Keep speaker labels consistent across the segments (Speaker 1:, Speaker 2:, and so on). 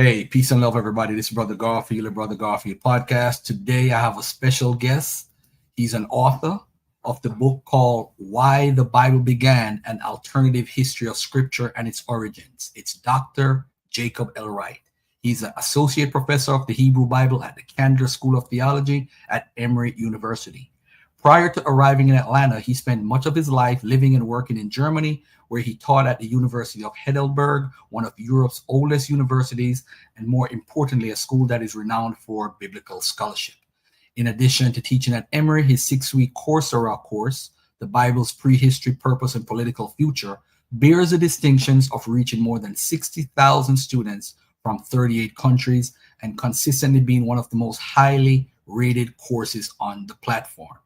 Speaker 1: Hey, peace and love, everybody. This is Brother Garfield, the Brother Garfield podcast. Today, I have a special guest. He's an author of the book called Why the Bible Began, an Alternative History of Scripture and Its Origins. It's Dr. Jacob L. Wright. He's an associate professor of the Hebrew Bible at the Candler School of Theology at Emory University. Prior to arriving in Atlanta, he spent much of his life living and working in Germany, where he taught at the University of Heidelberg, one of Europe's oldest universities, and more importantly, a school that is renowned for biblical scholarship. In addition to teaching at Emory, his 6-week Coursera course, The Bible's Prehistory, Purpose, and Political Future, bears the distinctions of reaching more than 60,000 students from 38 countries and consistently being one of the most highly rated courses on the platform.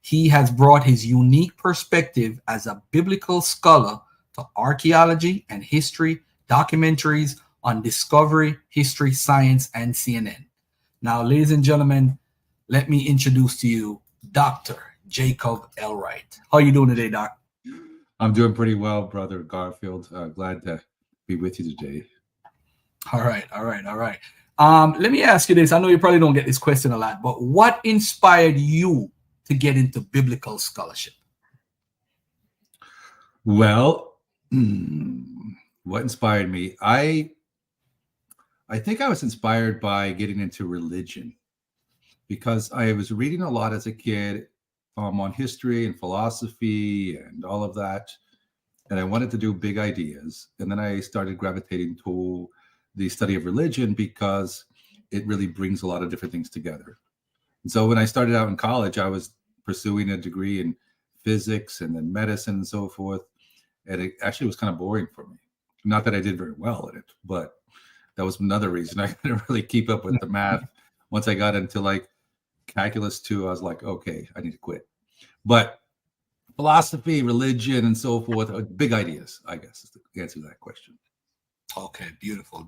Speaker 1: He has brought his unique perspective as a biblical scholar to archaeology and history, documentaries on Discovery, History, Science, and CNN. Now, ladies and gentlemen, let me introduce to you Dr. Jacob L. Wright. How are you doing today, Doc?
Speaker 2: I'm doing pretty well, Brother Garfield. Glad to be with you today.
Speaker 1: All right. Let me ask you this. I know you probably don't get this question a lot, but what inspired you to get into biblical scholarship?
Speaker 2: Well, what inspired me? I think I was inspired by getting into religion because I was reading a lot as a kid on history and philosophy and all of that. And I wanted to do big ideas. And then I started gravitating to the study of religion because it really brings a lot of different things together. And so when I started out in college, I was pursuing a degree in physics and then medicine and so forth. And it actually was kind of boring for me. Not that I did very well at it, but that was another reason I couldn't really keep up with the math. Once I got into like calculus 2, I was like, okay, I need to quit. But philosophy, religion, and so forth are big ideas, I guess, is the answer to that question.
Speaker 1: Okay, beautiful.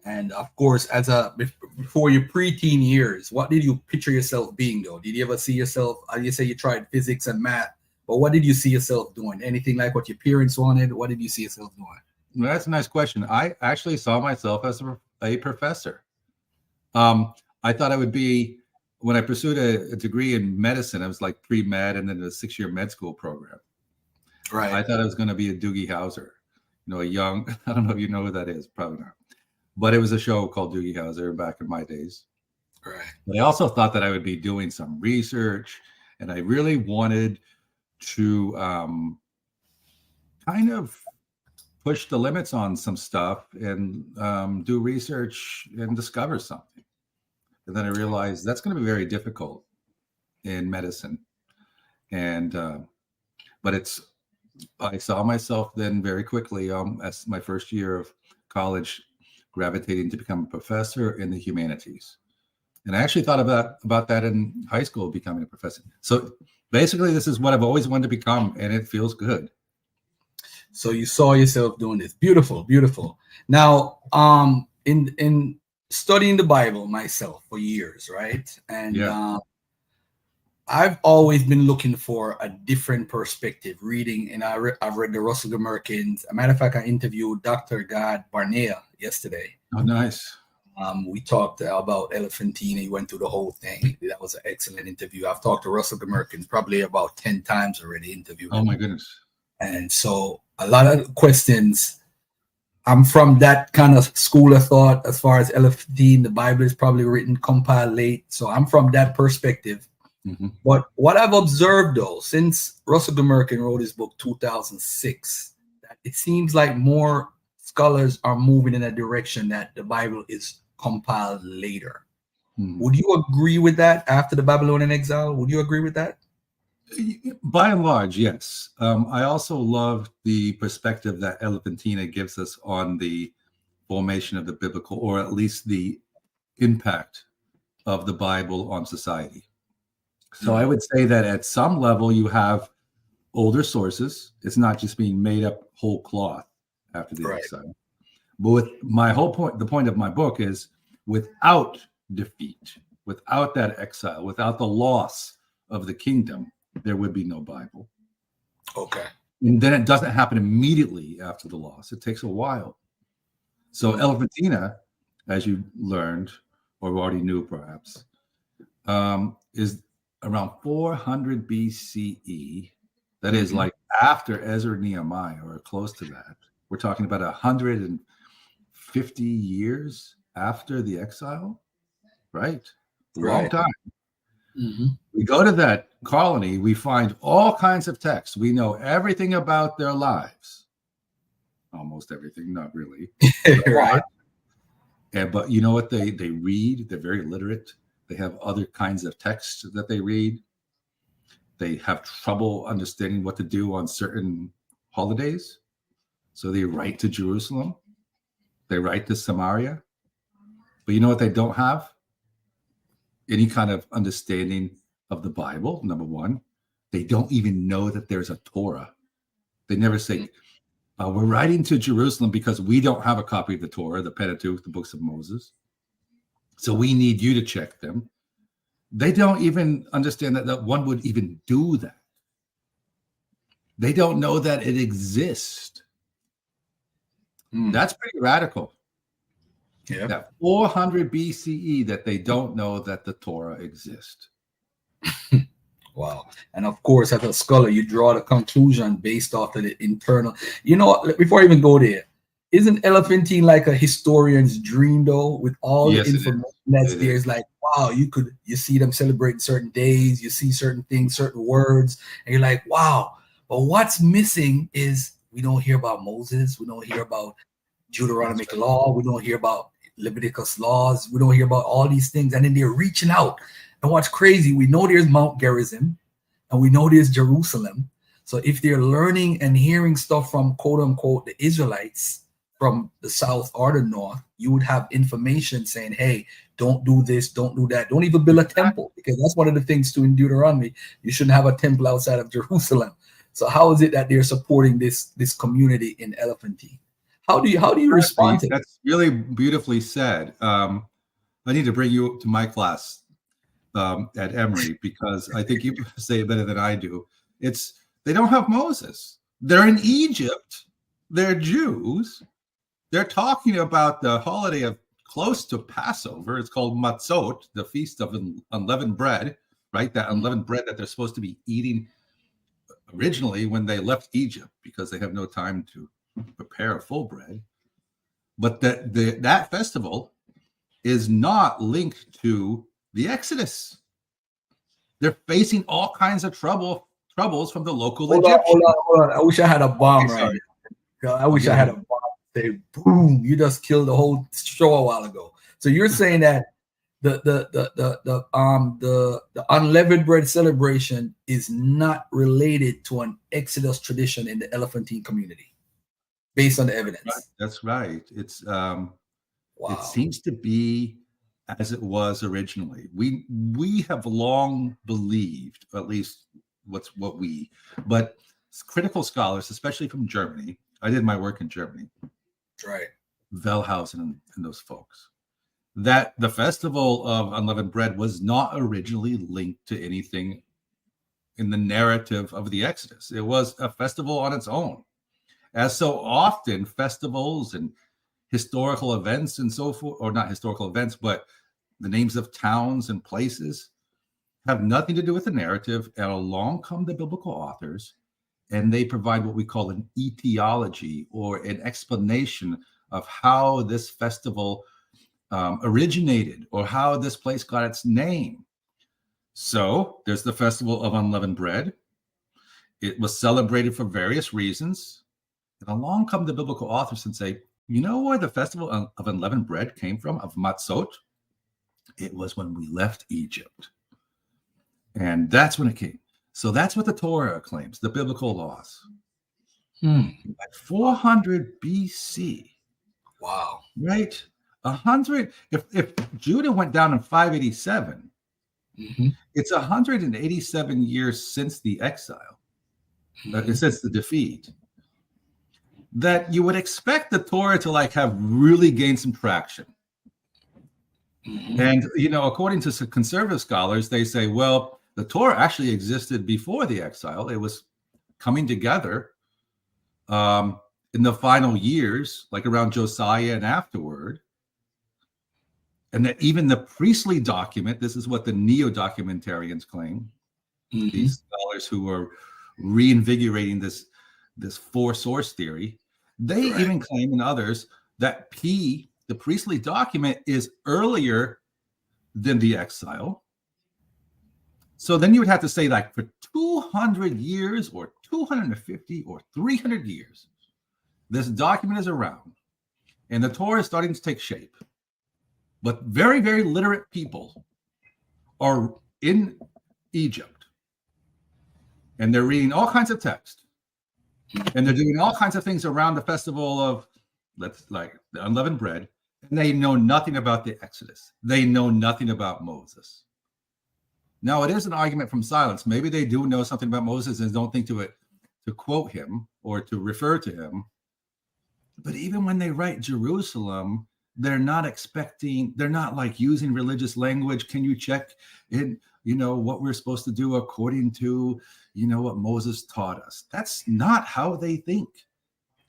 Speaker 1: And of course, before your preteen years, what did you picture yourself being, though? Did you ever see yourself? You say you tried physics and math, but what did you see yourself doing? Anything like what your parents wanted? What did you see yourself doing?
Speaker 2: Well, that's a nice question. I actually saw myself as a professor. I thought I would be, when I pursued a degree in medicine, I was like pre-med and then a 6-year med school program.
Speaker 1: Right.
Speaker 2: I thought I was going to be a Doogie Howser. A young, I don't know if you know who that is, probably not. But it was a show called Doogie Howser back in my days.
Speaker 1: Right.
Speaker 2: But I also thought that I would be doing some research, and I really wanted to kind of push the limits on some stuff and do research and discover something. And then I realized that's going to be very difficult in medicine. And but I saw myself then very quickly as my first year of college gravitating to become a professor in the humanities. And I actually thought about that in high school, becoming a professor. So basically, this is what I've always wanted to become, and it feels good.
Speaker 1: So you saw yourself doing this. Beautiful. Now, in studying the Bible myself for years, right? And
Speaker 2: yeah.
Speaker 1: I've always been looking for a different perspective, reading, and I've read the Russell Gmerkins. As a matter of fact, I interviewed Dr. God Barnea yesterday.
Speaker 2: Oh, nice.
Speaker 1: We talked about Elephantine. He went through the whole thing. That was an excellent interview. I've talked to Russell Gmerkins probably about 10 times already. Interviewed.
Speaker 2: Oh, my goodness.
Speaker 1: And so a lot of questions. I'm from that kind of school of thought as far as Elephantine. The Bible is probably written, compiled late. So I'm from that perspective.
Speaker 2: Mm-hmm.
Speaker 1: But what I've observed, though, since Russell Gmerkin wrote his book 2006, that it seems like more scholars are moving in a direction that the Bible is compiled later.
Speaker 2: Mm-hmm.
Speaker 1: Would you agree with that after the Babylonian exile? Would you agree with that?
Speaker 2: By and large, yes. I also love the perspective that Elephantine gives us on the formation of the biblical, or at least the impact of the Bible on society. So I would say that at some level you have older sources. It's not just being made up whole cloth after the exile. But with my whole point, the point of my book is without defeat, without that exile, without the loss of the kingdom, there would be no Bible.
Speaker 1: Okay.
Speaker 2: And then it doesn't happen immediately after the loss. It takes a while. So Elephantina as you learned or already knew perhaps, is around 400 BCE. That is like after Ezra and Nehemiah, or close to that. We're talking about 150 years after the exile, right? Long
Speaker 1: Right.
Speaker 2: time.
Speaker 1: Mm-hmm.
Speaker 2: We go to that colony, we find all kinds of texts. We know everything about their lives. Almost everything, not really.
Speaker 1: Right.
Speaker 2: But you know what they read? They're very literate. They have other kinds of texts that they read. They have trouble understanding what to do on certain holidays. So they write to Jerusalem. They write to Samaria. But you know what they don't have? Any kind of understanding of the Bible, number one. They don't even know that there's a Torah. They never say, we're writing to Jerusalem because we don't have a copy of the Torah, the Pentateuch, the books of Moses. So we need you to check them. They don't even understand that one would even do that. They don't know that it exists. That's pretty radical.
Speaker 1: Yeah.
Speaker 2: That 400 BCE that they don't know that the Torah exists.
Speaker 1: Wow. And of course, as a scholar, you draw the conclusion based off of the internal. You know, before I even go there, isn't Elephantine like a historian's dream, though, with all the information that's there? It's like, wow, you see them celebrating certain days, you see certain things, certain words, and you're like, wow. But what's missing is we don't hear about Moses, we don't hear about Deuteronomic law, we don't hear about Leviticus laws, we don't hear about all these things, and then they're reaching out. And what's crazy, we know there's Mount Gerizim, and we know there's Jerusalem. So if they're learning and hearing stuff from quote unquote the Israelites from the south or the north, you would have information saying, hey, don't do this, don't do that, don't even build a temple, because that's one of the things too in Deuteronomy. You shouldn't have a temple outside of Jerusalem. So how is it that they're supporting this community in Elephantine? How do you respond to that?
Speaker 2: That's really beautifully said. I need to bring you to my class at Emory, because I think you say it better than I do. They don't have Moses. They're in Egypt. They're Jews. They're talking about the holiday of close to Passover. It's called Matzot, the feast of unleavened bread, right? That unleavened bread that they're supposed to be eating originally when they left Egypt, because they have no time to prepare a full bread. But that festival is not linked to the Exodus. They're facing all kinds of troubles from the local Egyptians.
Speaker 1: Hold on. I wish I had a bomb right now. I wish I had a bomb. Say, boom! You just killed the whole show a while ago. So you're saying that the unleavened bread celebration is not related to an Exodus tradition in the Elephantine community, based on the evidence.
Speaker 2: That's right. It's
Speaker 1: wow.
Speaker 2: It seems to be as it was originally. We have long believed, at least but critical scholars, especially from Germany. I did my work in Germany.
Speaker 1: Right.
Speaker 2: Wellhausen and those folks. That the festival of unleavened bread was not originally linked to anything in the narrative of the Exodus. It was a festival on its own. As so often, festivals and historical events and so forth, or not historical events, but the names of towns and places have nothing to do with the narrative. And along come the biblical authors, and they provide what we call an etiology, or an explanation of how this festival originated, or how this place got its name. So there's the festival of unleavened bread. It was celebrated for various reasons. And along come the biblical authors and say, you know where the festival of unleavened bread came from, of Matzot? It was when we left Egypt. And that's when it came. So that's what the Torah claims, the biblical laws. At 400 BC.
Speaker 1: Wow.
Speaker 2: Right? 100. If Judah went down in 587, it's 187 years since the exile, since the defeat, that you would expect the Torah to have really gained some traction. And, according to some conservative scholars, they say, well, the Torah actually existed before the exile. It was coming together in the final years, like around Josiah and afterward. and that even the priestly document, this is what the neo-documentarians claim, these scholars who are reinvigorating this four source theory, they even claim, and others, that P, the priestly document, is earlier than the exile. So then you would have to say, like, for 200 years or 250 or 300 years, this document is around and the Torah is starting to take shape. But very, very literate people are in Egypt and they're reading all kinds of text and they're doing all kinds of things around the festival of, like the unleavened bread, and they know nothing about the Exodus. They know nothing about Moses. Now, it is an argument from silence. Maybe they do know something about Moses and don't think to quote him or to refer to him. But even when they write Jerusalem, they're not like using religious language. Can you check in, what we're supposed to do according to, what Moses taught us? That's not how they think.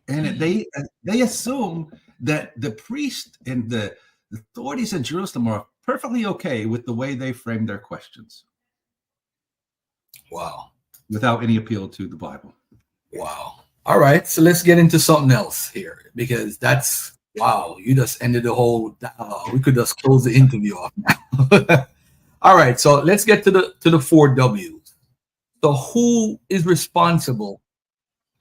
Speaker 2: And they assume that the priest and the authorities in Jerusalem are perfectly okay with the way they frame their questions.
Speaker 1: Wow.
Speaker 2: Without any appeal to the Bible.
Speaker 1: Wow. All right. So let's get into something else here, because that's, wow, you just ended the whole, we could just close the interview off now. All right. So let's get to the four W's. So who is responsible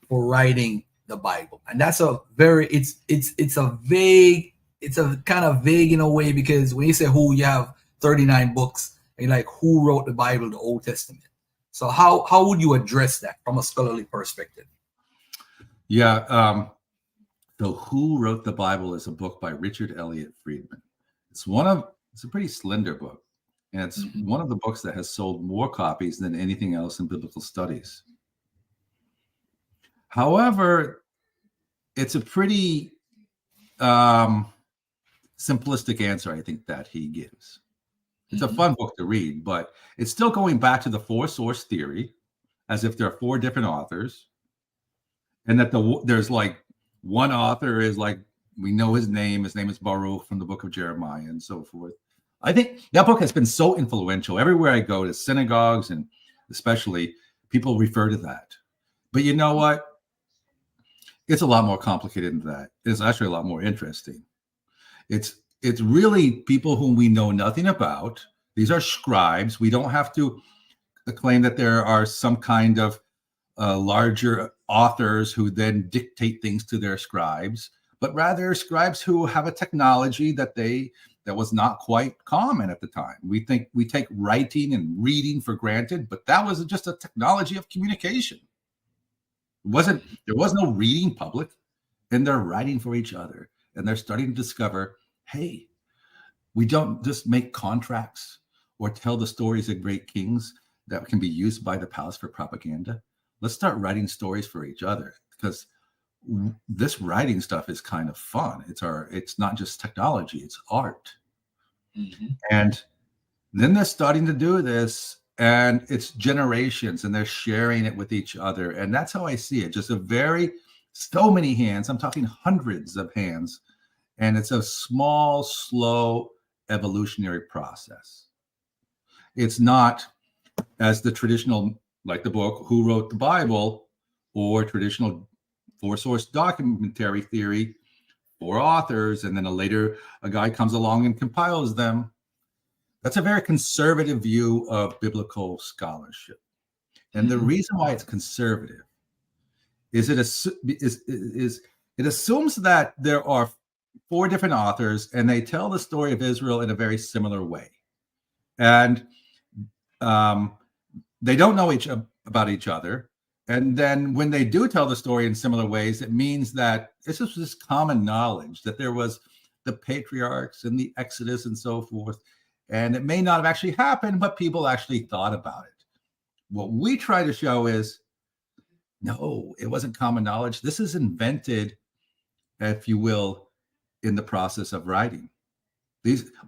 Speaker 1: for writing the Bible? And that's a very, it's a vague, it's a kind of vague in a way, because when you say who, you have 39 books, and you're like, who wrote the Bible, the Old Testament? So how would you address that from a scholarly perspective?
Speaker 2: Yeah. So Who Wrote the Bible is a book by Richard Elliott Friedman. It's a pretty slender book. And it's one of the books that has sold more copies than anything else in biblical studies. However, it's a pretty simplistic answer, I think, that he gives. It's a fun book to read, but it's still going back to the four source theory, as if there are four different authors, and that there's like one author is like, we know his name is Baruch from the book of Jeremiah and so forth. I think that book has been so influential. Everywhere I go, to synagogues and especially, people refer to that. But you know what? It's a lot more complicated than that. It's actually a lot more interesting. It's really people whom we know nothing about. These are scribes. We don't have to claim that there are some kind of larger authors who then dictate things to their scribes, but rather scribes who have a technology that was not quite common at the time. We take writing and reading for granted, but that was just a technology of communication. There was no reading public, and they're writing for each other, and they're starting to discover, hey, we don't just make contracts or tell the stories of great kings that can be used by the palace for propaganda. Let's start writing stories for each other, because this writing stuff is kind of fun. It's not just technology, it's art. And then they're starting to do this, and it's generations, and they're sharing it with each other. And that's how I see it. Just so many hands. I'm talking hundreds of hands. And it's a small, slow evolutionary process. It's not as the traditional, like the book, Who Wrote the Bible, or traditional four-source documentary theory, four authors, and then a guy comes along and compiles them. That's a very conservative view of biblical scholarship. And the reason why it's conservative is it assumes that there are four different authors, and they tell the story of Israel in a very similar way. And they don't know about each other. And then when they do tell the story in similar ways, it means that it's just this common knowledge that there was the patriarchs and the Exodus and so forth. And it may not have actually happened, but people actually thought about it. What we try to show is, no, it wasn't common knowledge. This is invented, if you will, in the process of writing.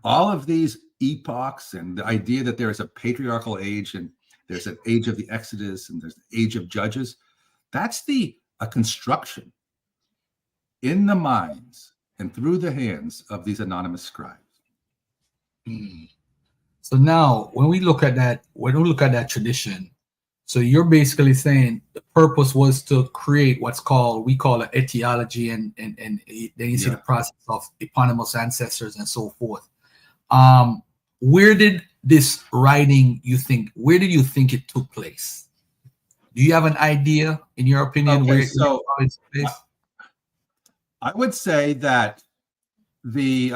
Speaker 2: All of these epochs, and the idea that there is a patriarchal age, and there's an age of the Exodus, and there's the age of Judges, that's a construction in the minds and through the hands of these anonymous scribes.
Speaker 1: Mm. So now, when we look at that tradition, so you're basically saying the purpose was to create what's called we call it etiology, and then you see the
Speaker 2: Yeah.
Speaker 1: process of eponymous ancestors and so forth. Um, where did this writing you think? Where did you think it took place? Do you have an idea, in your opinion,
Speaker 2: Okay,
Speaker 1: where
Speaker 2: so
Speaker 1: it's
Speaker 2: I,
Speaker 1: placed?
Speaker 2: I would say that the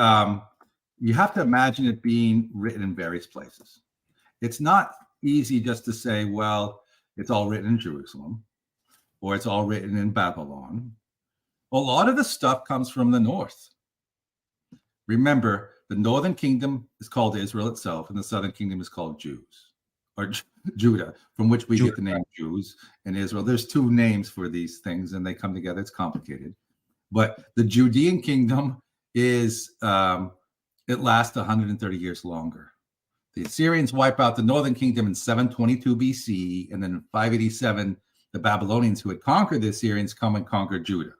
Speaker 2: you have to imagine it being written in various places. It's not easy just to say, well, it's all written in Jerusalem or it's all written in Babylon. A lot of the stuff comes from the north. Remember, the northern kingdom is called Israel itself, and the southern kingdom is called Jews or Judah, from which we get the name Jews and Israel. There's two names for these things, and they come together. It's complicated. But the Judean kingdom is it lasts 130 years longer. The Assyrians wipe out the northern kingdom in 722 BC, and then in 587, the Babylonians who had conquered the Assyrians come and conquer Judah.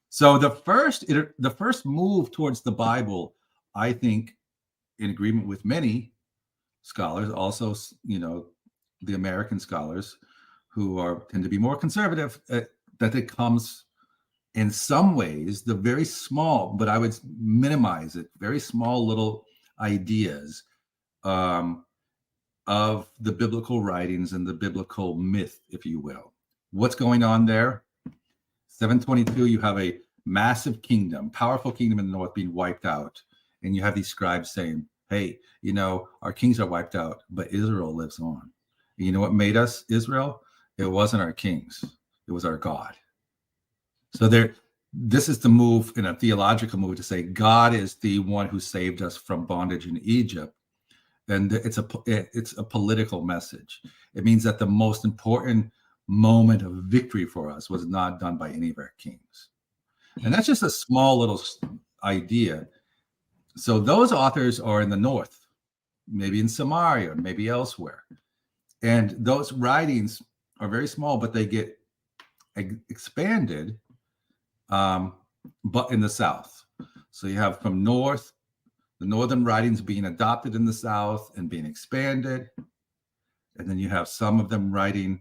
Speaker 2: So the first move towards the Bible, I think, in agreement with many scholars, also the American scholars who tend to be more conservative, that it comes in some ways the very small, but I would minimize it, very small little ideas of the biblical writings and the biblical myth, if you will. What's going on there? 722, you have a massive kingdom, powerful kingdom in the north being wiped out. And you have these scribes saying, hey, our kings are wiped out, but Israel lives on. And you know what made us Israel? It wasn't our kings, it was our God. So this is the move, in a theological move, to say God is the one who saved us from bondage in Egypt. And it's a political message. It means that the most important moment of victory for us was not done by any of our kings. And that's just a small little idea. So those authors are in the north, maybe in Samaria, maybe elsewhere. And those writings are very small, but they get expanded, but in the south. So you have from north, the northern writings being adopted in the south and being expanded. And then you have some of them writing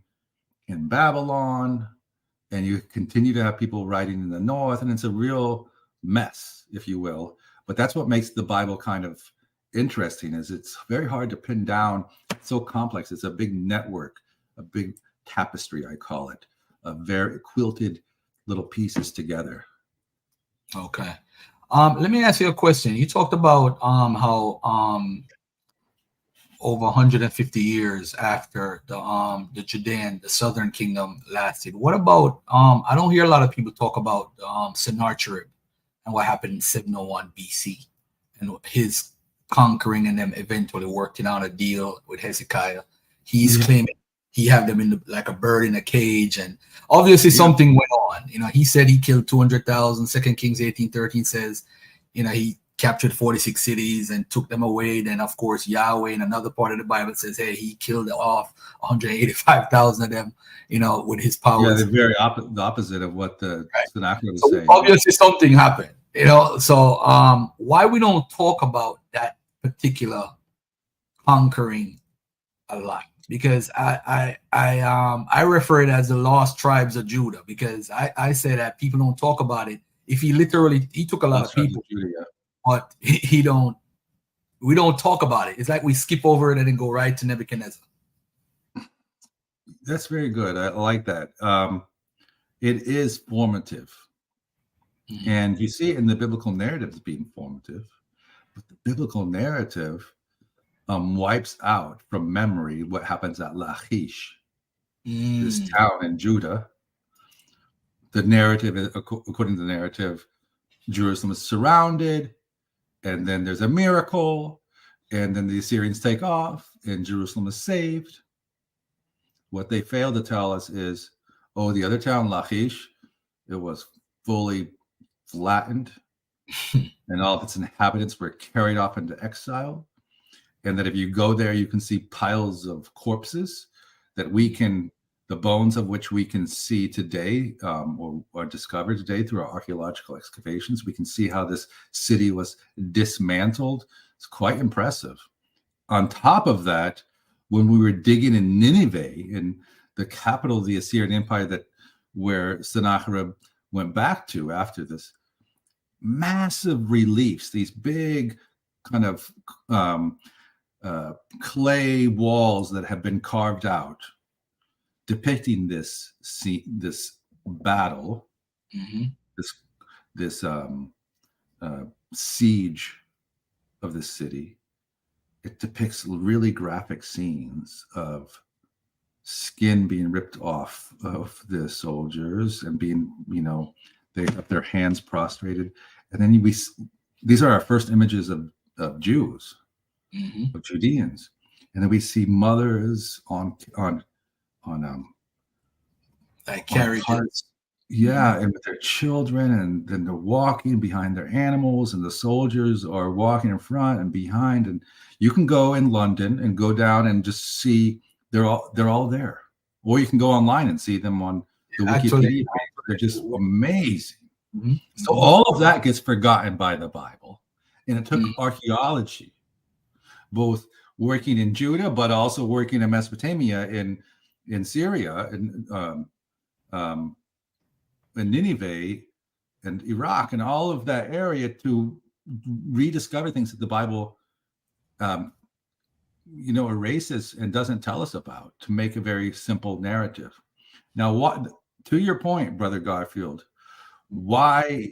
Speaker 2: in Babylon, and you continue to have people writing in the north, and it's a real mess, if you will. But that's what makes the Bible kind of interesting, is it's very hard to pin down. It's so complex. It's a big network, a big tapestry, I call it, of very quilted little pieces together.
Speaker 1: Okay. Let me ask you a question. You talked about how over 150 years after the Judean, the southern kingdom lasted. What about I don't hear a lot of people talk about Sennacherib and what happened in 701 BC and his conquering and them eventually working out a deal with Hezekiah. He's claiming he had them in like a bird in a cage, and obviously something went on. He said he killed 200,000. 2 Kings 18:13 says, he captured 46 cities and took them away. Then, of course, Yahweh in another part of the Bible says, hey, he killed off 185,000 of them, with his powers.
Speaker 2: Yeah, they're the opposite of what the Sennacherib is saying.
Speaker 1: Obviously, something happened, So, why we don't talk about that particular conquering a lot? Because I refer it as the lost tribes of Judah, because I say that people don't talk about it. If he took a lot of people, but we don't talk about it. It's like we skip over it and then go right to Nebuchadnezzar.
Speaker 2: That's very good. I like that. It is formative. Mm-hmm. And you see it in the biblical narrative as being formative. But the biblical narrative wipes out from memory what happens at Lachish, this town in Judah. The narrative, according to the narrative, Jerusalem is surrounded, and then there's a miracle, and then the Assyrians take off, and Jerusalem is saved. What they fail to tell us is, the other town, Lachish, it was fully flattened, and all of its inhabitants were carried off into exile. And that if you go there, you can see piles of corpses the bones of which we can see today, or discovered today through our archaeological excavations. We can see how this city was dismantled It's quite impressive. On top of that, when we were digging in Nineveh, in the capital of the Assyrian Empire, that where Sennacherib went back to after this, massive reliefs, these big kind of clay walls that have been carved out, depicting this battle, this siege of the city. It depicts really graphic scenes of skin being ripped off of the soldiers and being, they have their hands prostrated. And then these are our first images of Jews, of Judeans. And then we see mothers on
Speaker 1: carriages.
Speaker 2: Carts, and with their children, and then they're walking behind their animals, and the soldiers are walking in front and behind. And you can go in London and go down and just see they're all there, or you can go online and see them on the Wikipedia. They're just amazing. So all of that gets forgotten by the Bible, and it took archaeology, both working in Judah but also working in Mesopotamia, in Syria, and Nineveh and Iraq and all of that area, to rediscover things that the Bible erases and doesn't tell us about, to make a very simple narrative. Now, what, to your point, Brother Garfield, why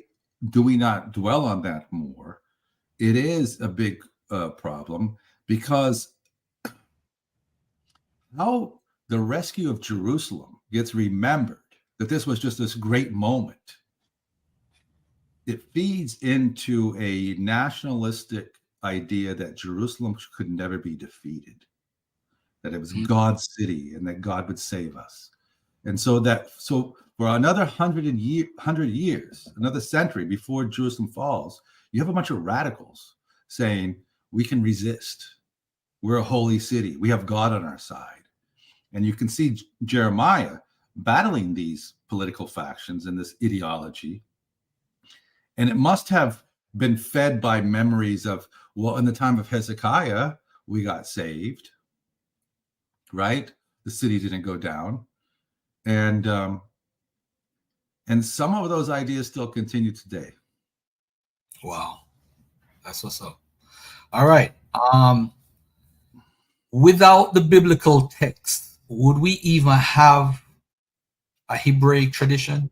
Speaker 2: do we not dwell on that more? It is a big problem, because how the rescue of Jerusalem gets remembered, that this was just this great moment, it feeds into a nationalistic idea that Jerusalem could never be defeated, that it was God's city and that God would save us. And so for another 100 years, another century before Jerusalem falls, you have a bunch of radicals saying, we can resist. We're a holy city. We have God on our side. And you can see Jeremiah battling these political factions and this ideology. And it must have been fed by memories of, well, in the time of Hezekiah, we got saved, right? The city didn't go down. And some of those ideas still continue today.
Speaker 1: Wow. That's what's up. All right. Without the biblical text, would we even have a Hebraic tradition?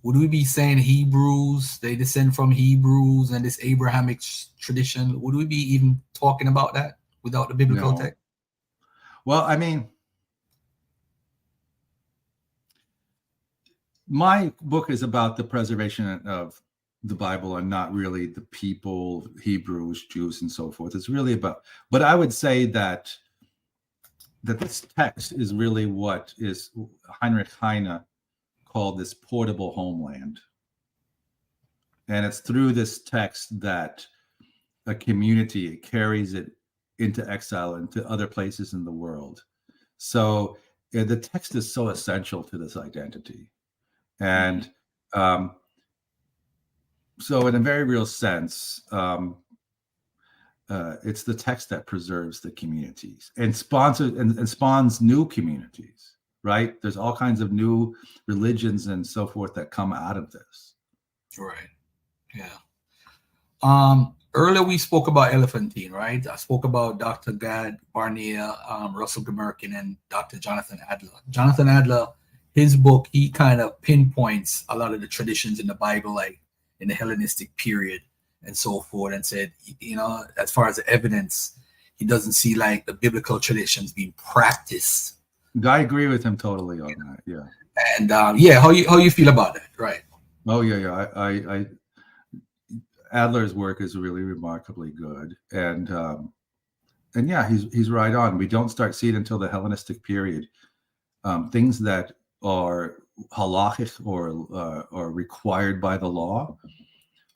Speaker 1: Would we be saying Hebrews, they descend from Hebrews and this Abrahamic tradition? Would we be even talking about that without the biblical text?
Speaker 2: Well, I mean, my book is about the preservation of the Bible and not really the people, Hebrews, Jews, and so forth. It's really about, but I would say that this text is really what is Heinrich Heine called this portable homeland. And it's through this text that a community carries it into exile, into other places in the world. So the text is so essential to this identity. And so in a very real sense, it's the text that preserves the communities and spawns new communities, right? There's all kinds of new religions and so forth that come out of this.
Speaker 1: Right. Yeah. Earlier we spoke about Elephantine, right? I spoke about Dr. Gad Barnea, Russell Gmerkin, and Dr. Jonathan Adler. Jonathan Adler, his book, he kind of pinpoints a lot of the traditions in the Bible, like in the Hellenistic period and so forth, and said, as far as the evidence, he doesn't see like the biblical traditions being practiced.
Speaker 2: I agree with him totally on that. Yeah.
Speaker 1: And how you feel about that, right?
Speaker 2: Oh yeah. I Adler's work is really remarkably good, and yeah, he's right on. We don't start seeing until the Hellenistic period things that are halachic or required by the law.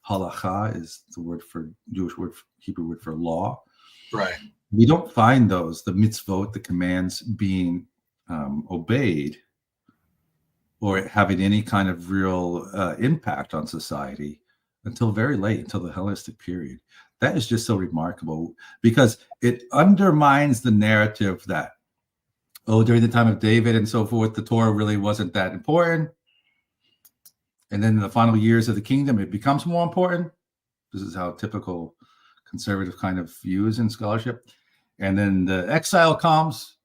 Speaker 2: Halacha is the word for Jewish word, Hebrew word for law.
Speaker 1: Right.
Speaker 2: We don't find those, the mitzvot, the commands, being obeyed or having any kind of real impact on society until very late, until the Hellenistic period. That is just so remarkable because it undermines the narrative that, oh, during the time of David and so forth, the Torah really wasn't that important. And then in the final years of the kingdom, it becomes more important. This is how typical conservative kind of views in scholarship. And then the exile comes,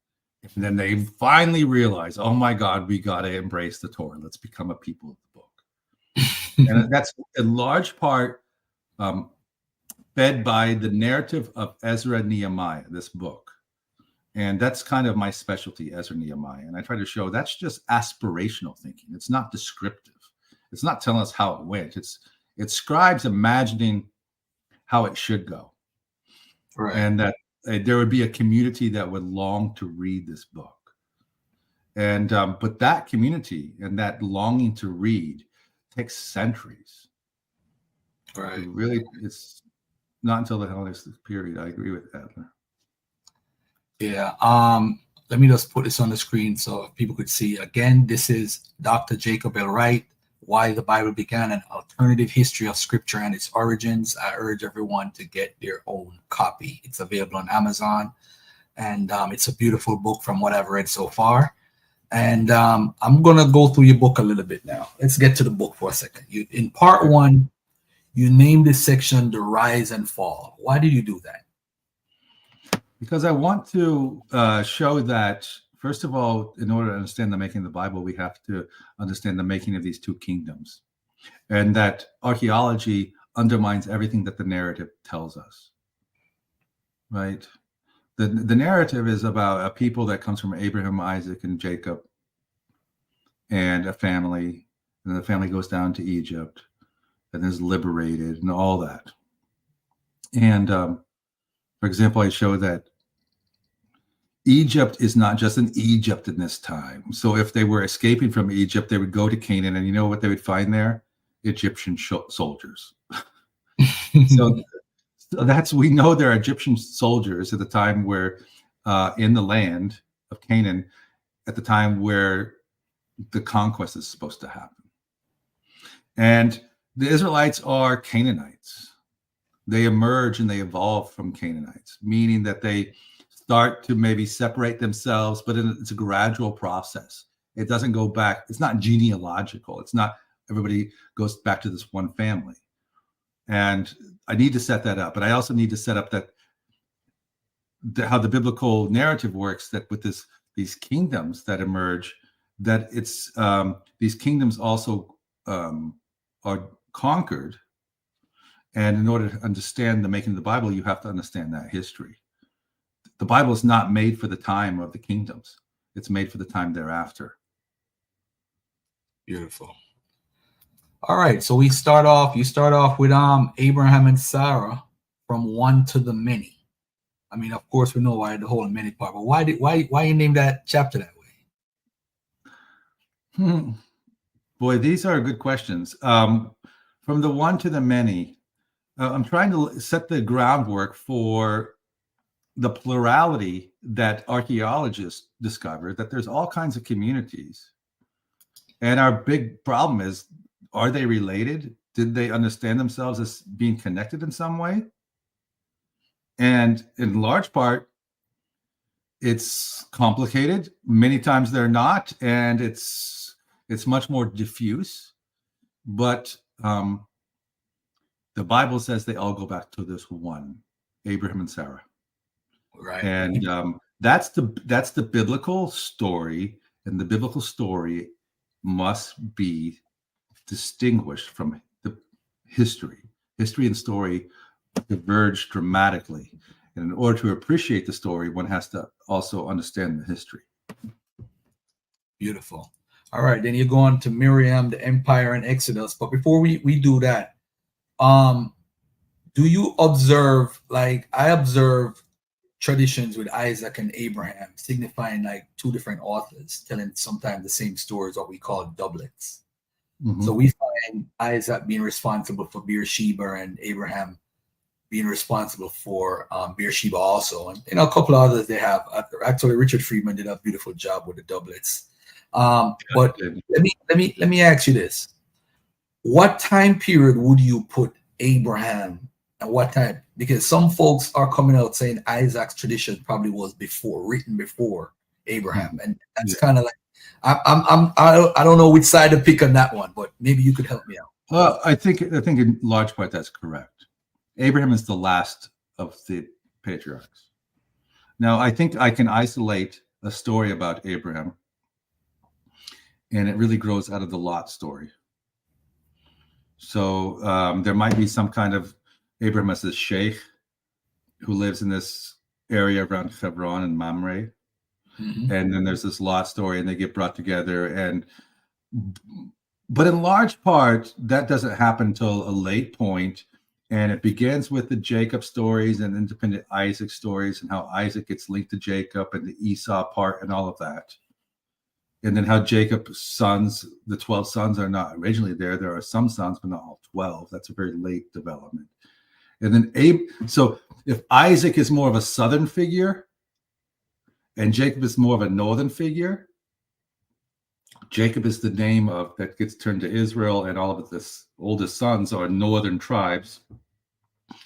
Speaker 2: and then they finally realize, oh my God, we got to embrace the Torah. Let's become a people of the book. And that's in large part fed by the narrative of Ezra and Nehemiah, this book. And that's kind of my specialty, Ezra and Nehemiah. And I try to show that's just aspirational thinking. It's not descriptive. It's not telling us how it went. It's scribes imagining how it should go.
Speaker 1: Right.
Speaker 2: And that there would be a community that would long to read this book. And but that community and that longing to read takes centuries.
Speaker 1: Right.
Speaker 2: Really, it's not until the Hellenistic period. I agree with Adler.
Speaker 1: Yeah. Let me just put this on the screen so people could see. Again, this is Dr. Jacob L. Wright, Why the Bible Began, an Alternative History of Scripture and Its Origins. I urge everyone to get their own copy. It's available on Amazon, and it's a beautiful book from what I've read so far. And I'm going to go through your book a little bit now. Let's get to the book for a second. In part one, you named this section The Rise and Fall. Why did you do that?
Speaker 2: Because I want to show that, first of all, in order to understand the making of the Bible, we have to understand the making of these two kingdoms, and that archaeology undermines everything that the narrative tells us, right? The narrative is about a people that comes from Abraham, Isaac, and Jacob, and a family, and the family goes down to Egypt and is liberated and all that. And for example, I show that Egypt is not just an Egypt in this time. So if they were escaping from Egypt, they would go to Canaan, and you know what they would find there? Egyptian soldiers. So that's, we know there are Egyptian soldiers at the time where in the land of Canaan, at the time where the conquest is supposed to happen. And the Israelites are Canaanites. They emerge and they evolve from Canaanites, meaning that they start to maybe separate themselves, but it's a gradual process. It doesn't go back. It's not genealogical. It's not everybody goes back to this one family. And I need to set that up. But I also need to set up that how the biblical narrative works, that with these kingdoms that emerge, that it's these kingdoms also are conquered. And in order to understand the making of the Bible, you have to understand that history. The Bible is not made for the time of the kingdoms. It's made for the time thereafter.
Speaker 1: Beautiful. All right. So you start off with Abraham and Sarah, from one to the many. I mean, of course, we know why the whole many part, but why you name that chapter that way?
Speaker 2: Boy, these are good questions. From the one to the many, I'm trying to set the groundwork for the plurality that archaeologists discovered, that there's all kinds of communities. And our big problem is, are they related? Did they understand themselves as being connected in some way? And in large part, it's complicated. Many times they're not, and it's much more diffuse. But the Bible says they all go back to this one, Abraham and Sarah.
Speaker 1: Right.
Speaker 2: And that's the biblical story, and the biblical story must be distinguished from the history. History and story diverge dramatically. And in order to appreciate the story, one has to also understand the history.
Speaker 1: Beautiful. All right, then you go on to Miriam, the Empire, and Exodus. But before we do that, do you observe, like I observe, traditions with Isaac and Abraham, signifying like two different authors telling sometimes the same stories, what we call doublets. Mm-hmm. So we find Isaac being responsible for Beersheba and Abraham being responsible for Beersheba also, and a couple of others they have. Actually, Richard Friedman did a beautiful job with the doublets. But let me ask you this: what time period would you put Abraham And what time? Because some folks are coming out saying Isaac's tradition probably was written before Abraham, and that's
Speaker 2: Yeah.
Speaker 1: kind of like I don't know which side to pick on that one, but maybe you could help me out.
Speaker 2: Well, I think in large part that's correct. Abraham is the last of the patriarchs. Now, I think I can isolate a story about Abraham, and it really grows out of the Lot story. So there might be some kind of Abraham as a sheikh who lives in this area around Hebron and Mamre.
Speaker 1: Mm-hmm.
Speaker 2: And then there's this Lot story, and they get brought together. But in large part, that doesn't happen until a late point, and it begins with the Jacob stories and independent Isaac stories, and how Isaac gets linked to Jacob and the Esau part and all of that. And then how Jacob's sons, the 12 sons, are not originally there. There are some sons, but not all 12. That's a very late development. And then so if Isaac is more of a southern figure and Jacob is more of a northern figure, Jacob is the name of that gets turned to Israel, and all of his oldest sons are northern tribes.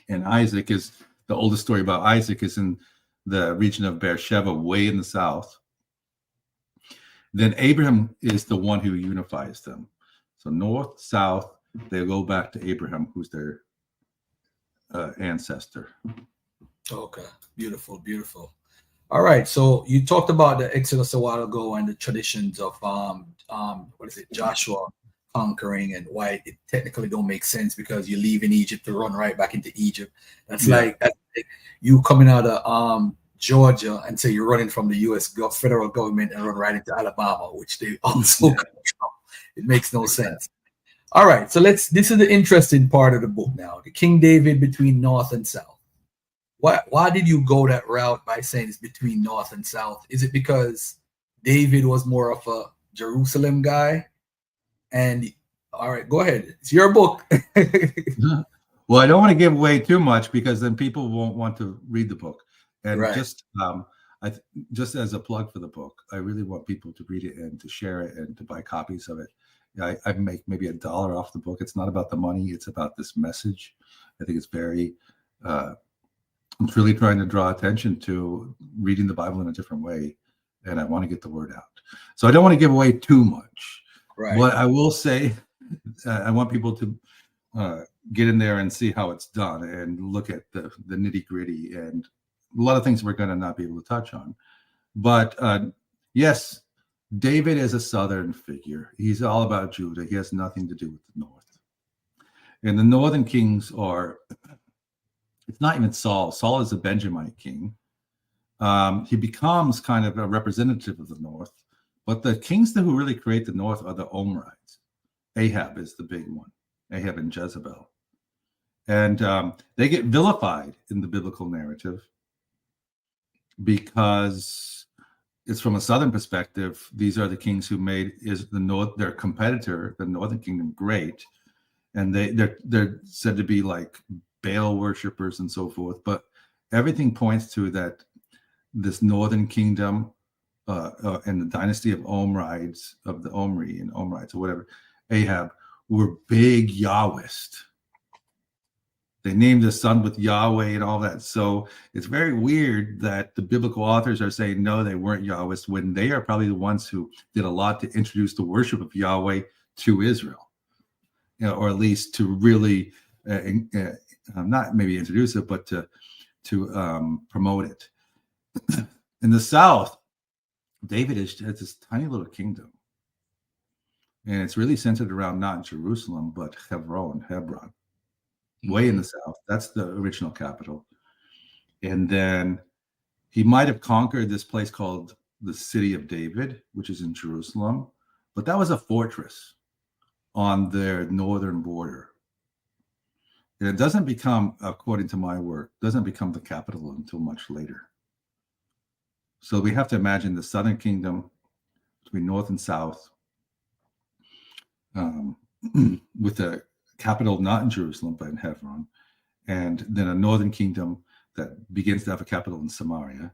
Speaker 2: And Isaac is the oldest story about Isaac is in the region of Beersheba, way in the south. Then Abraham is the one who unifies them. So north, south, they go back to Abraham, who's their ancestor.
Speaker 1: Okay, beautiful, beautiful. All right, so you talked about the Exodus a while ago and the traditions of what is it, Joshua conquering, and why it technically don't make sense because you leave in Egypt to run right back into Egypt. That's like you coming out of Georgia and say you're running from the U.S. federal government and run right into Alabama, which they also control. It makes no sense. All right, so this is the interesting part of the book now, the King David between North and South. Why did you go that route by saying it's between North and South? Is it because David was more of a Jerusalem guy? And all right, go ahead. It's your book.
Speaker 2: Well, I don't want to give away too much because then people won't want to read the book. And just as a plug for the book, I really want people to read it and to share it and to buy copies of it. I make maybe $1 off the book. It's not about the money. It's about this message. I think it's very, I'm really trying to draw attention to reading the Bible in a different way. And I want to get the word out. So I don't want to give away too much.
Speaker 1: Right.
Speaker 2: But I will say, I want people to get in there and see how it's done and look at the nitty gritty and a lot of things we're going to not be able to touch on. But yes, David is a southern figure. He's all about Judah. He has nothing to do with the north. And the northern kings are, it's not even Saul. Saul is a Benjamite king. He becomes kind of a representative of the north. But the kings who really create the north are the Omrides. Ahab is the big one. Ahab and Jezebel. And they get vilified in the biblical narrative because it's from a southern perspective. These are the kings who made their competitor, the northern kingdom, great. And they're said to be like Baal worshippers and so forth. But everything points to that this northern kingdom and the dynasty of Omrides, of the Omri and Omrides or whatever, Ahab, were big Yahwist. They named the son with Yahweh and all that. So it's very weird that the biblical authors are saying, no, they weren't Yahwist, when they are probably the ones who did a lot to introduce the worship of Yahweh to Israel, or at least to really, not maybe introduce it, but to promote it. In the South, David has this tiny little kingdom. And it's really centered around not Jerusalem, but Hebron. Way in the south. That's the original capital. And then he might have conquered this place called the City of David, which is in Jerusalem. But that was a fortress on their northern border. And it doesn't become, according to my work, doesn't become the capital until much later. So we have to imagine the southern kingdom between north and south, with the capital not in Jerusalem, but in Hebron, and then a northern kingdom that begins to have a capital in Samaria.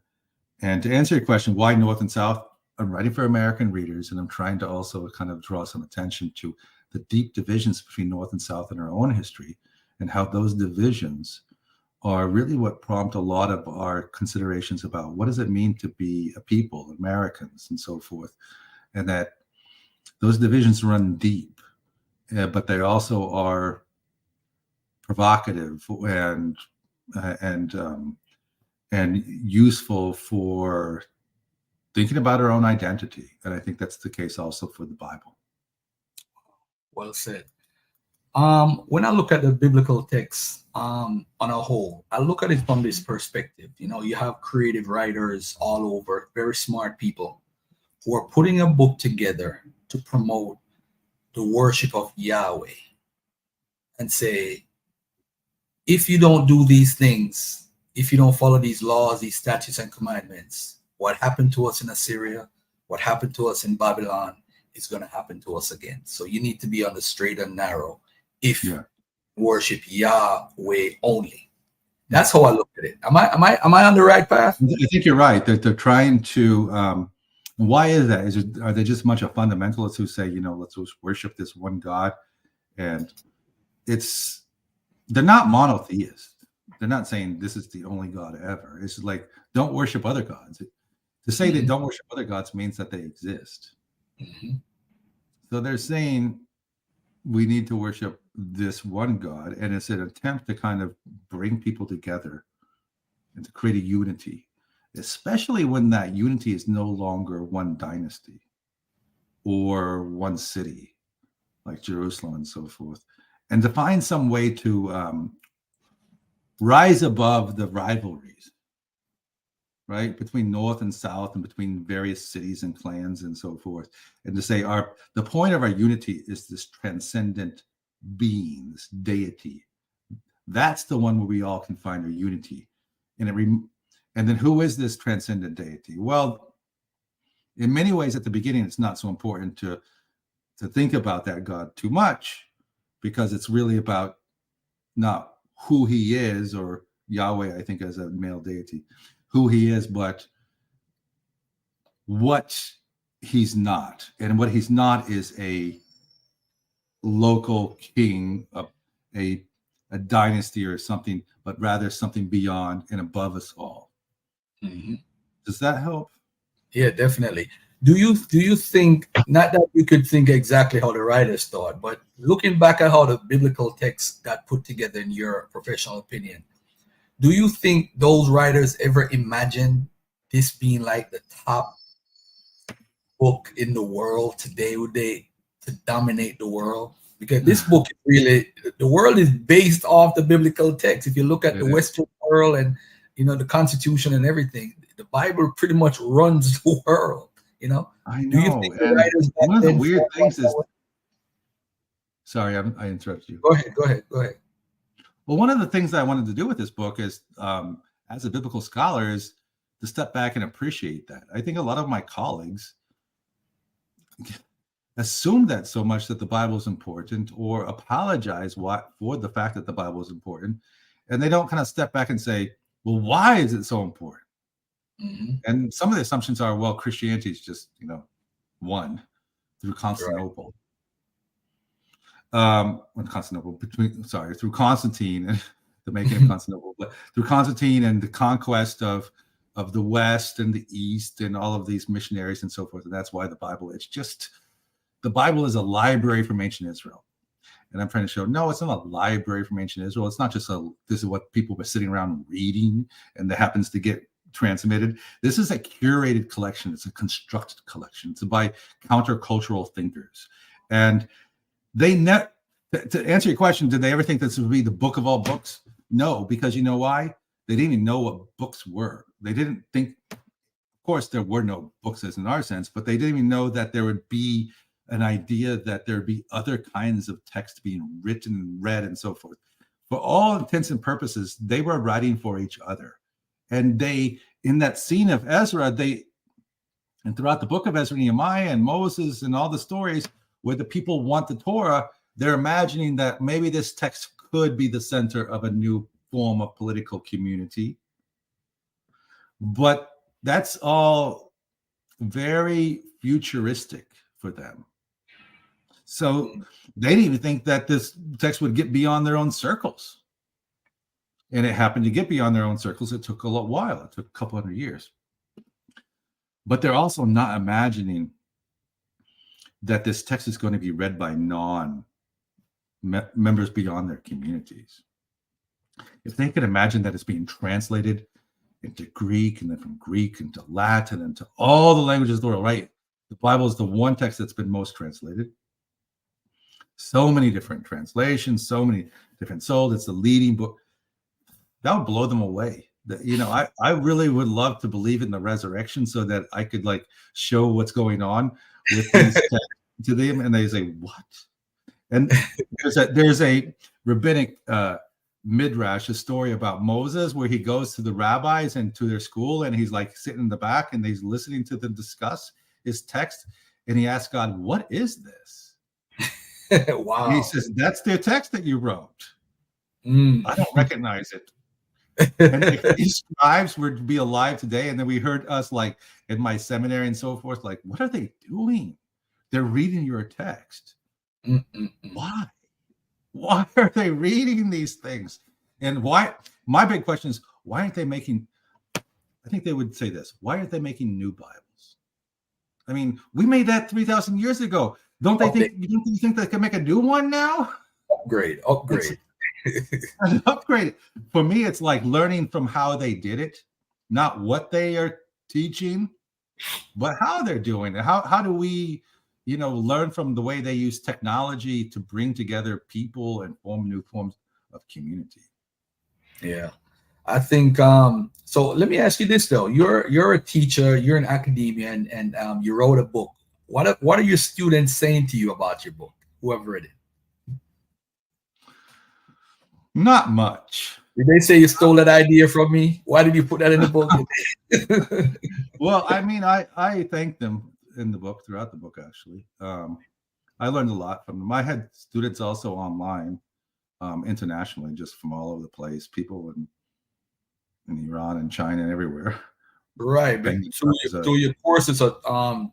Speaker 2: And to answer your question, why north and south? I'm writing for American readers, and I'm trying to also kind of draw some attention to the deep divisions between north and south in our own history, and how those divisions are really what prompt a lot of our considerations about what does it mean to be a people, Americans, and so forth. And that those divisions run deep, but they also are provocative and and useful for thinking about our own identity. And I think that's the case also for the Bible.
Speaker 1: Well said. When I look at the biblical text on a whole, I look at it from this perspective. You know, you have creative writers all over, very smart people who are putting a book together to promote the worship of Yahweh and say, if you don't do these things, if you don't follow these laws, these statutes and commandments, what happened to us in Assyria, what happened to us in Babylon is going to happen to us again. So you need to be on the straight and narrow if you worship Yahweh only. That's how I look at it. Am I on the right path?
Speaker 2: I think you're right. That they're trying to. Why is that? Are they just a bunch of fundamentalists who say, let's just worship this one God? And they're not monotheists. They're not saying this is the only God ever. It's like, don't worship other gods. To say they don't worship other gods means that they exist.
Speaker 1: Mm-hmm.
Speaker 2: So they're saying we need to worship this one God, and it's an attempt to kind of bring people together and to create a unity, especially when that unity is no longer one dynasty or one city like Jerusalem and so forth, and to find some way to rise above the rivalries, right, between North and South and between various cities and clans and so forth, and to say the point of our unity is this transcendent being, this deity. That's the one where we all can find our unity. And then who is this transcendent deity? Well, in many ways at the beginning, it's not so important to think about that God too much, because it's really about not who he is, or Yahweh, I think, as a male deity, who he is, but what he's not. And what he's not is a local king, a dynasty or something, but rather something beyond and above us all.
Speaker 1: Mm-hmm.
Speaker 2: Does that help?
Speaker 1: Yeah, definitely. Do you think, not that you could think exactly how the writers thought, but looking back at how the biblical text got put together, in your professional opinion, do you think those writers ever imagined this being like the top book in the world today? Would they to dominate the world? Because this book is really, the world is based off the biblical text. If you look at the Western world and the Constitution and everything, the Bible pretty much runs the world.
Speaker 2: I know.
Speaker 1: Do you think the writers
Speaker 2: one of the weird things is, sorry, I interrupted you.
Speaker 1: Go ahead.
Speaker 2: Well, one of the things that I wanted to do with this book is, as a biblical scholar, is to step back and appreciate that. I think a lot of my colleagues assume that so much, that the Bible is important, or apologize for the fact that the Bible is important, and they don't kind of step back and say, well, why is it so important?
Speaker 1: Mm-hmm.
Speaker 2: And some of the assumptions are, well, Christianity is just, won through Constantinople. Through Constantine and the making of Constantinople, but through Constantine and the conquest of the West and the East and all of these missionaries and so forth. And that's why the Bible is a library from ancient Israel. And I'm trying to show, no, it's not a library from ancient Israel. It's not just this is what people were sitting around reading and that happens to get transmitted. This is a curated collection. It's a constructed collection. It's by countercultural thinkers. And to answer your question, did they ever think this would be the book of all books? No, because you know why? They didn't even know what books were. They didn't think, of course, there were no books as in our sense, but they didn't even know that there would be an idea that there'd be other kinds of text being written and read and so forth. For all intents and purposes, they were writing for each other. And in that scene of Ezra, and throughout the book of Ezra, Nehemiah, and Moses, and all the stories where the people want the Torah, they're imagining that maybe this text could be the center of a new form of political community. But that's all very futuristic for them. So they didn't even think that this text would get beyond their own circles. And it happened to get beyond their own circles. It took a while. It took a couple hundred years. But they're also not imagining that this text is going to be read by non-members beyond their communities. If they could imagine that it's being translated into Greek, and then from Greek into Latin, and to all the languages of the world, right? The Bible is the one text that's been most translated. So many different translations, so many different souls. It's the leading book. That would blow them away. I really would love to believe in the resurrection so that I could like show what's going on with these texts to them, and they say, "What?" And there's a rabbinic midrash, a story about Moses, where he goes to the rabbis and to their school, and he's like sitting in the back, and he's listening to them discuss his text, and he asks God, "What is this?"
Speaker 1: Wow.
Speaker 2: And he says, "That's their text that you wrote. I don't recognize it." And if these scribes were to be alive today, and then we heard us like in my seminary and so forth, like, what are they doing? They're reading your text. Why? Why are they reading these things? And why? My big question is, why aren't they making? I think they would say this: why aren't they making new Bibles? I mean, we made that 3,000 years ago. Don't they think? Don't you think they can make a new one now?
Speaker 1: Upgrade.
Speaker 2: An upgrade. For me, it's like learning from how they did it, not what they are teaching, but how they're doing it. How do we, learn from the way they use technology to bring together people and form new forms of community?
Speaker 1: Yeah, I think. So let me ask you this though: you're a teacher, you're in academia, and you wrote a book. What are your students saying to you about your book? Whoever it is.
Speaker 2: Not much.
Speaker 1: Did they say you stole that idea from me? Why did you put that in the book?
Speaker 2: Well, I mean, I thank them in the book, throughout the book, actually. I learned a lot from them. I had students also online, internationally, just from all over the place, people in Iran and China and everywhere.
Speaker 1: Right. But through your courses, how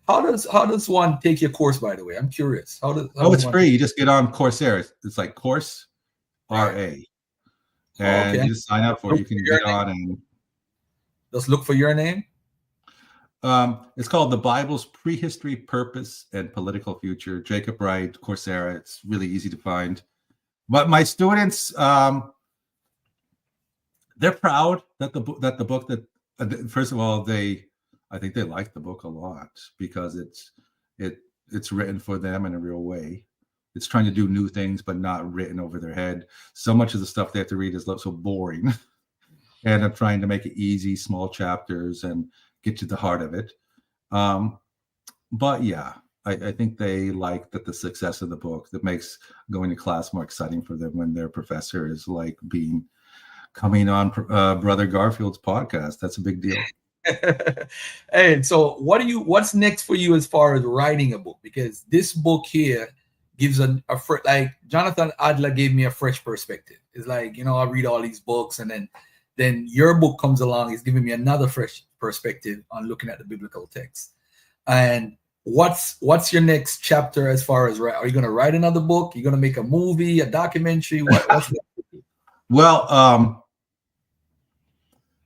Speaker 1: does one take your course, by the way? I'm curious.
Speaker 2: It's free. You just get on Coursera. It's like Course RA. And you just sign up for it. You can get on and
Speaker 1: just look for your name.
Speaker 2: It's called The Bible's Prehistory, Purpose, and Political Future. Jacob Wright, Coursera. It's really easy to find. But my students, they're proud that the book first of all, I think they like the book a lot because it's written for them in a real way. It's trying to do new things, but not written over their head. So much of the stuff they have to read is so boring. And I'm trying to make it easy, small chapters, and get to the heart of it. But yeah, I think they like that the success of the book that makes going to class more exciting for them when their professor is like coming on Brother Garfield's podcast. That's a big deal.
Speaker 1: Hey, so what's next for you as far as writing a book? Because this book here gives like Jonathan Adler gave me a fresh perspective. It's like, I read all these books, and then your book comes along. It's giving me another fresh perspective on looking at the biblical text. And what's your next chapter as far as are you going to write another book? You're going to make a movie, a documentary? What's
Speaker 2: Well,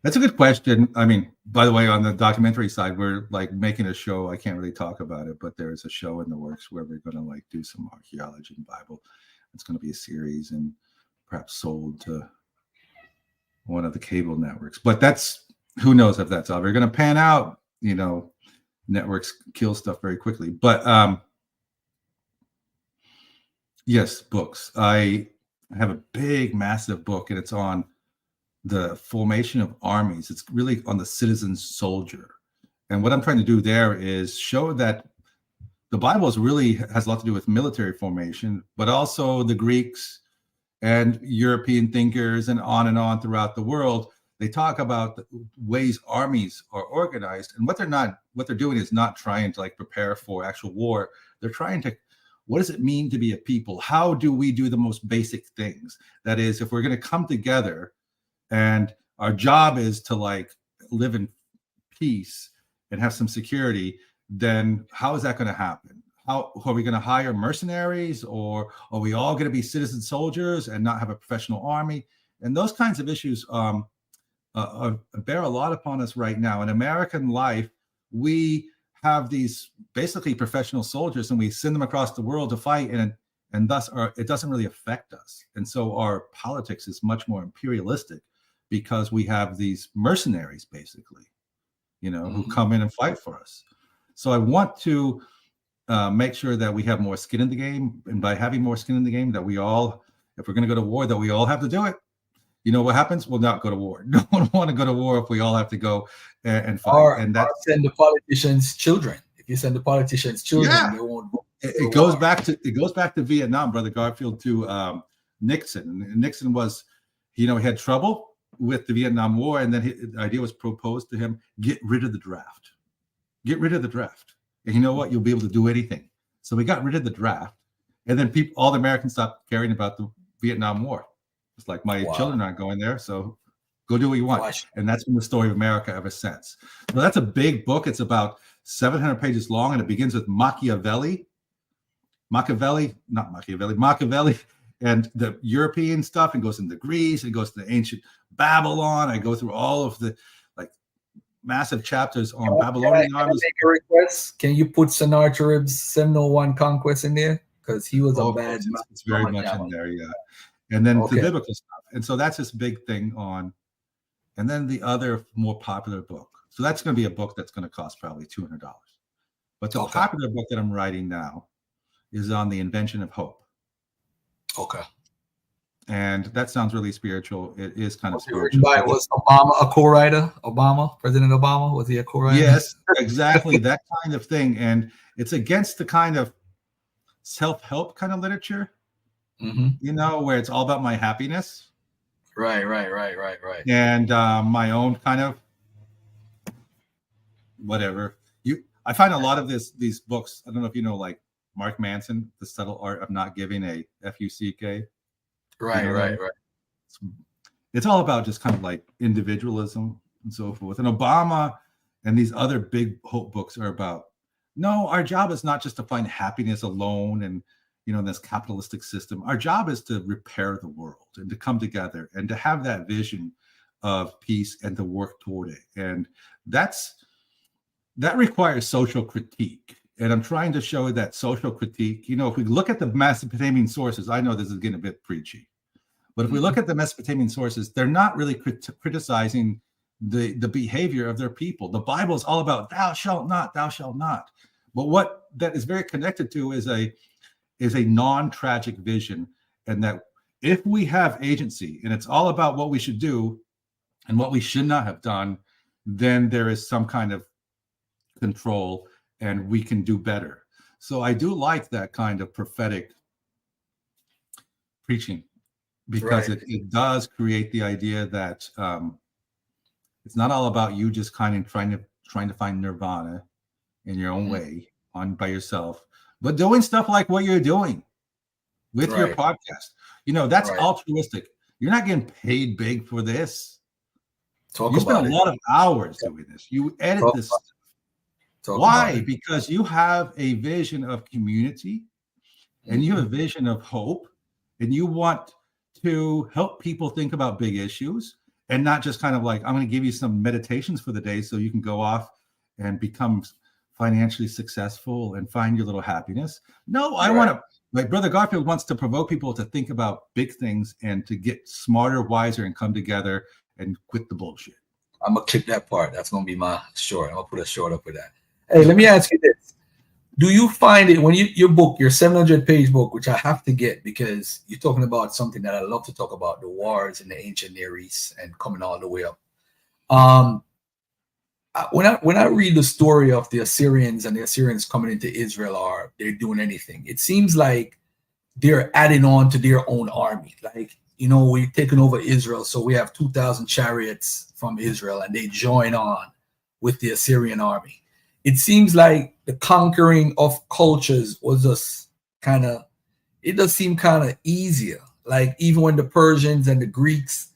Speaker 2: that's a good question. I mean, by the way, on the documentary side, we're like making a show. I can't really talk about it, but there's a show in the works where we're going to like do some archaeology and Bible. It's going to be a series and perhaps sold to one of the cable networks. But who knows if that's ever going to pan out. Networks kill stuff very quickly. But yes, books. I have a big, massive book, and it's on the formation of armies. It's really on the citizen soldier. And what I'm trying to do there is show that the Bible has a lot to do with military formation, but also the Greeks and European thinkers and on throughout the world. They talk about the ways armies are organized, and what they're doing is not trying to like prepare for actual war. They're trying to, what does it mean to be a people? How do we do the most basic things? That is, if we're going to come together and our job is to like live in peace and have some security, then how is that going to happen? How are we going to hire mercenaries, or are we all going to be citizen soldiers and not have a professional army? And those kinds of issues bear a lot upon us right now. In American life, we have these basically professional soldiers, and we send them across the world to fight, and thus it doesn't really affect us. And so our politics is much more imperialistic because we have these mercenaries, basically, who come in and fight for us. So I want to make sure that we have more skin in the game, and by having more skin in the game, that we all, if we're going to go to war, that we all have to do it. You know what happens? We'll not go to war. No one want to go to war if we all have to go and fight.
Speaker 1: Or
Speaker 2: Send
Speaker 1: the politicians' children. If you send the politicians' children, they won't.
Speaker 2: It goes back to Vietnam, Brother Garfield, to Nixon. And Nixon was, he had trouble with the Vietnam War, and then the idea was proposed to him: get rid of the draft. Get rid of the draft, and you know what? You'll be able to do anything. So we got rid of the draft, and then all the Americans stopped caring about the Vietnam War. It's like, my children aren't going there, so go do what you want. And that's been the story of America ever since. So that's a big book. It's about 700 pages long, and it begins with Machiavelli, and the European stuff, and goes into Greece, and goes to the ancient Babylon. I go through all of the massive chapters on Babylonian armies.
Speaker 1: Make a request? Can you put Sennacherib's 701 Conquest in there? Because he was a bad.
Speaker 2: It's very much in there, yeah. And then the biblical stuff. And so that's this big thing on, and then the other more popular book. So that's going to be a book that's going to cost probably $200. But the popular book that I'm writing now is on the invention of hope.
Speaker 1: Okay.
Speaker 2: And that sounds really spiritual. It is kind of spiritual.
Speaker 1: Was Obama a co-writer? President Obama, was he a co-writer?
Speaker 2: Yes, exactly. That kind of thing. And it's against the kind of self-help kind of literature. Where it's all about my happiness.
Speaker 1: Right.
Speaker 2: And my own kind of whatever. I find a lot of these books, I don't know if you know, like Mark Manson, The Subtle Art of Not Giving a Fuck.
Speaker 1: Right.
Speaker 2: It's all about just kind of like individualism and so forth. And Obama and these other big hope books are about, no, our job is not just to find happiness alone and in this capitalistic system. Our job is to repair the world and to come together and to have that vision of peace and to work toward it. And that requires social critique. And I'm trying to show that social critique, if we look at the Mesopotamian sources, I know this is getting a bit preachy, but if we look at the Mesopotamian sources, they're not really criticizing the behavior of their people. The Bible is all about thou shalt not, thou shalt not. But what that is very connected to is a non-tragic vision, and that if we have agency and it's all about what we should do and what we should not have done, then there is some kind of control and we can do better. So I do like that kind of prophetic preaching, because it does create the idea that it's not all about you just kind of trying to find nirvana in your own way by yourself, but doing stuff like what you're doing with your podcast. That's altruistic. You're not getting paid big for this. You spend a lot of hours doing this. You edit this stuff. Why? Because you have a vision of community, and you have a vision of hope, and you want to help people think about big issues, and not just kind of like, I'm going to give you some meditations for the day so you can go off and become financially successful and find your little happiness. No, I want to, like Brother Garfield wants to provoke people to think about big things and to get smarter, wiser, and come together and quit the bullshit.
Speaker 1: I'm going to clip that part. That's going to be my short. I'm going to put a short up with that. Hey, let me ask you this. Do you find it when your book, your 700-page book, which I have to get because you're talking about something that I love to talk about, the wars in the ancient Near East and coming all the way up. When I read the story of the Assyrians and the Assyrians coming into Israel, or they're doing anything, it seems like they're adding on to their own army. Like, we're taking over Israel, so we have 2,000 chariots from Israel, and they join on with the Assyrian army. It seems like the conquering of cultures was just it does seem kind of easier. Like even when the Persians and the Greeks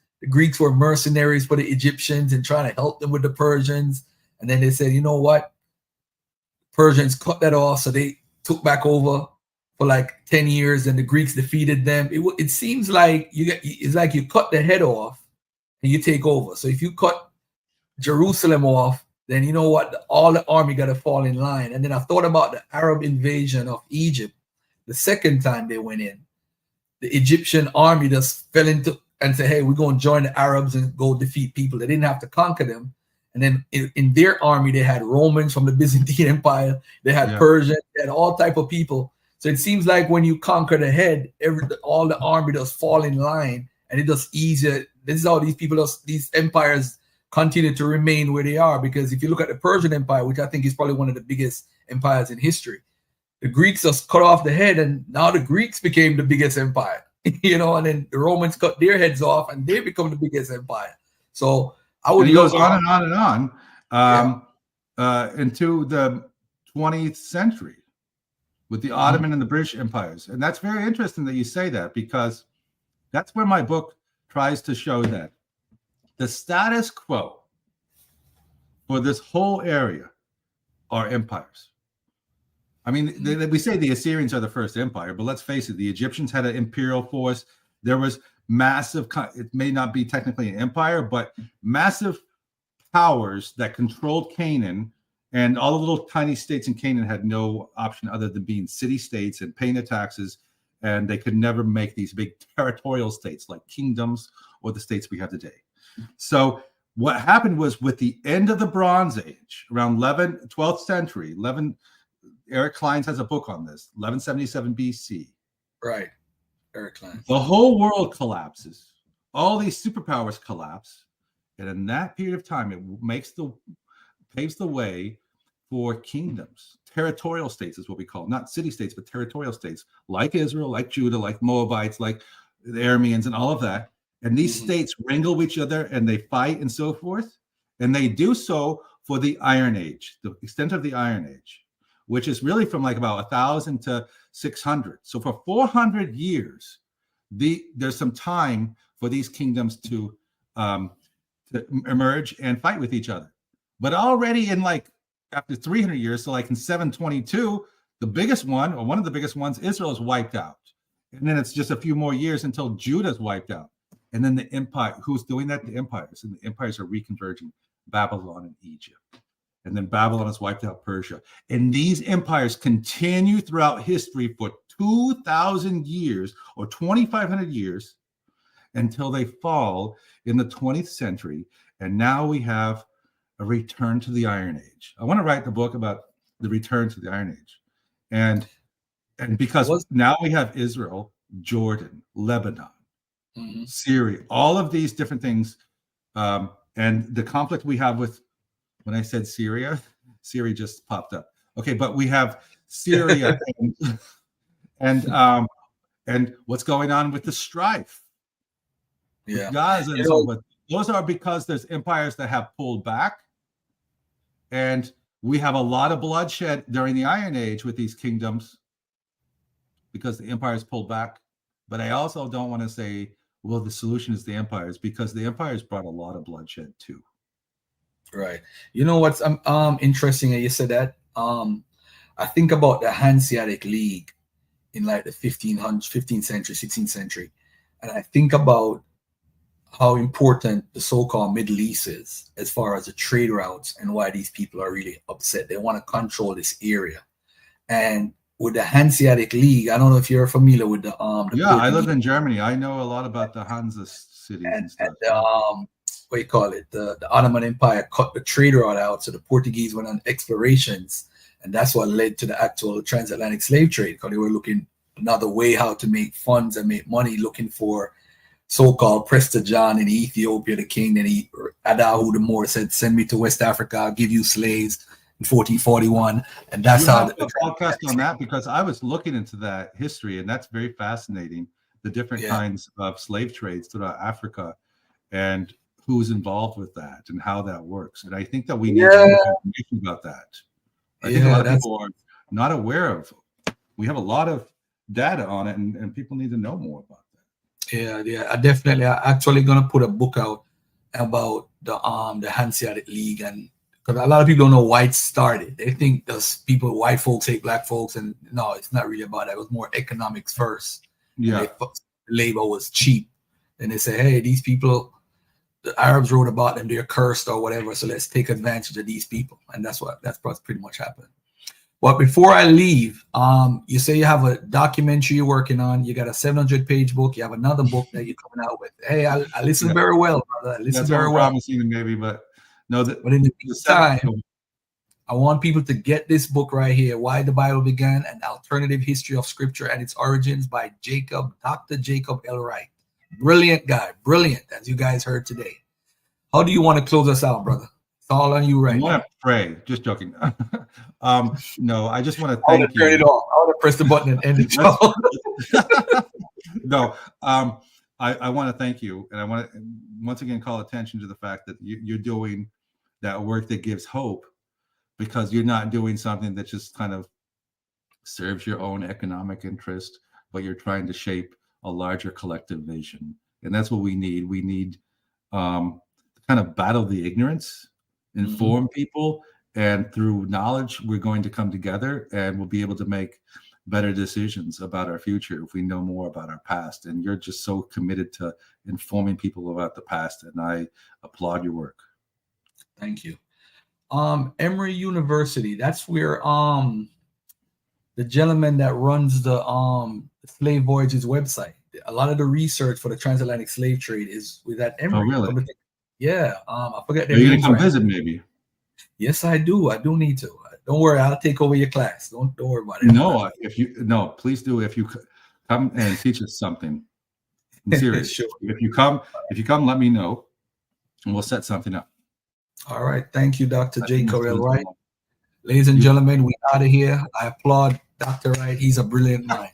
Speaker 1: were mercenaries for the Egyptians and trying to help them with the Persians. And then they said, you know what? Persians cut that off. So they took back over for like 10 years, and the Greeks defeated them. It seems like it's like you cut the head off and you take over. So if you cut Jerusalem off, then you know what? All the army got to fall in line. And then I thought about the Arab invasion of Egypt. The second time they went in, the Egyptian army just fell into and said, hey, we're going to join the Arabs and go defeat people. They didn't have to conquer them. And then in their army, they had Romans from the Byzantine Empire. They had Persian. They had all type of people. So it seems like when you conquer the head, all the army does fall in line, and it does easier. This is how these empires continue to remain where they are. Because if you look at the Persian Empire, which I think is probably one of the biggest empires in history, the Greeks just cut off the head, and now the Greeks became the biggest empire. And then the Romans cut their heads off, and they become the biggest empire. So I would.
Speaker 2: And it goes on and on and on into the 20th century with the Ottoman and the British empires. And that's very interesting that you say that, because that's where my book tries to show that the status quo for this whole area are empires. I mean, we say the Assyrians are the first empire, but let's face it, the Egyptians had an imperial force. There was massive, it may not be technically an empire, but massive powers that controlled Canaan, and all the little tiny states in Canaan had no option other than being city-states and paying the taxes, and they could never make these big territorial states like kingdoms or the states we have today. So what happened was, with the end of the Bronze Age, around 12th century, Eric Kleins has a book on this, 1177 BC.
Speaker 1: Right. Eric Kleins.
Speaker 2: The whole world collapses. All these superpowers collapse. And in that period of time, it paves the way for kingdoms. Territorial states is what we call, not city-states, but territorial states, like Israel, like Judah, like Moabites, like the Arameans, and all of that. And these states wrangle with each other, and they fight and so forth. And they do so for the Iron Age, the extent of the Iron Age, which is really from like about 1,000 to 600. So for 400 years, there's some time for these kingdoms to emerge and fight with each other. But already after 300 years, so like in 722, the biggest one, or one of the biggest ones, Israel is wiped out. And then it's just a few more years until Judah's wiped out. And then the empire, who's doing that? The empires. And the empires are reconverging Babylon and Egypt. And then Babylon has wiped out Persia. And these empires continue throughout history for 2,000 years or 2,500 years until they fall in the 20th century. And now we have a return to the Iron Age. I want to write the book about the return to the Iron Age. And because now we have Israel, Jordan, Lebanon, Syria, all of these different things. And the conflict we have with, when I said Syria just popped up. Okay, but we have Syria and what's going on with the strife. With Gaza and so forth. Those are because there's empires that have pulled back, and we have a lot of bloodshed during the Iron Age with these kingdoms because the empires pulled back. But I also don't want to say, well, the solution is the empires, because the empires brought a lot of bloodshed too.
Speaker 1: Right. You know what's interesting? You said that. I think about the Hanseatic League in like the 15th century, 16th century, and I think about how important the so-called Middle East is as far as the trade routes, and why these people are really upset. They want to control this area. And with the Hanseatic League, I don't know if you're familiar with the
Speaker 2: I live in Germany. I know a lot about the Hansa cities and stuff.
Speaker 1: And what you call it, the Ottoman Empire cut the trade route out, so the Portuguese went on explorations, and that's what led to the actual transatlantic slave trade, because they were looking another way how to make funds and make money, looking for so-called Prester John in Ethiopia, the king, and Adahu the Moor said, send me to West Africa, I'll give you slaves in 1441. And that's how
Speaker 2: the podcast on that, because I was looking into that history, and that's very fascinating, the different kinds of slave trades throughout Africa and who's involved with that and how that works. And I think that we need more information about that. I think a lot of people are not aware of. We have a lot of data on it, and people need to know more about that.
Speaker 1: Yeah. I'm actually gonna put a book out about the Hanseatic League and Because a lot of people don't know white started. They think those people, white folks hate black folks, and no, it's not really about that. It was more economics first. And
Speaker 2: Yeah.
Speaker 1: labor was cheap. And they say, hey, these people, the Arabs wrote about them, they're cursed or whatever. So let's take advantage of these people. And that's pretty much happened. But before I leave, you say you have a documentary you're working on. You got a 700-page book. You have another book that you're coming out with. Hey, I listen very well, brother. I listen
Speaker 2: That's
Speaker 1: very
Speaker 2: what I'm
Speaker 1: well.
Speaker 2: promising, maybe, but no.
Speaker 1: But in the meantime, I want people to get this book right here, Why the Bible Began, An Alternative History of Scripture and Its Origins by Dr. Jacob L. Wright. Brilliant guy. Brilliant, as you guys heard today. How do you want to close us out, brother? It's all on you right now.
Speaker 2: I want to pray. Just joking. No, I just want to
Speaker 1: I want
Speaker 2: thank
Speaker 1: to turn
Speaker 2: you.
Speaker 1: it off. I want to press the button and end the show.
Speaker 2: No, I want to thank you, and I want to once again call attention to the fact that you're doing that work that gives hope, because you're not doing something that just kind of serves your own economic interest, but you're trying to shape a larger collective vision. And that's what we need. We need to kind of battle the ignorance, inform people, and through knowledge, we're going to come together and we'll be able to make better decisions about our future if we know more about our past. And you're just so committed to informing people about the past, and I applaud your work.
Speaker 1: Thank you. Emory University, that's where the gentleman that runs the Slave Voyages website, a lot of the research for the transatlantic slave trade is with that Emory.
Speaker 2: Oh, really?
Speaker 1: Yeah. I forget their
Speaker 2: Are you
Speaker 1: name.
Speaker 2: gonna come visit maybe?
Speaker 1: Yes, I do. I do need to. Don't worry, I'll take over your class. Don't worry about it.
Speaker 2: No, please do. If you come and teach us something, I'm serious.
Speaker 1: Sure.
Speaker 2: If you come, let me know, and we'll set something up.
Speaker 1: All right. Thank you, Dr. Jacob L. Wright. Ladies and gentlemen, we're out of here. I applaud Dr. Wright. He's a brilliant mind.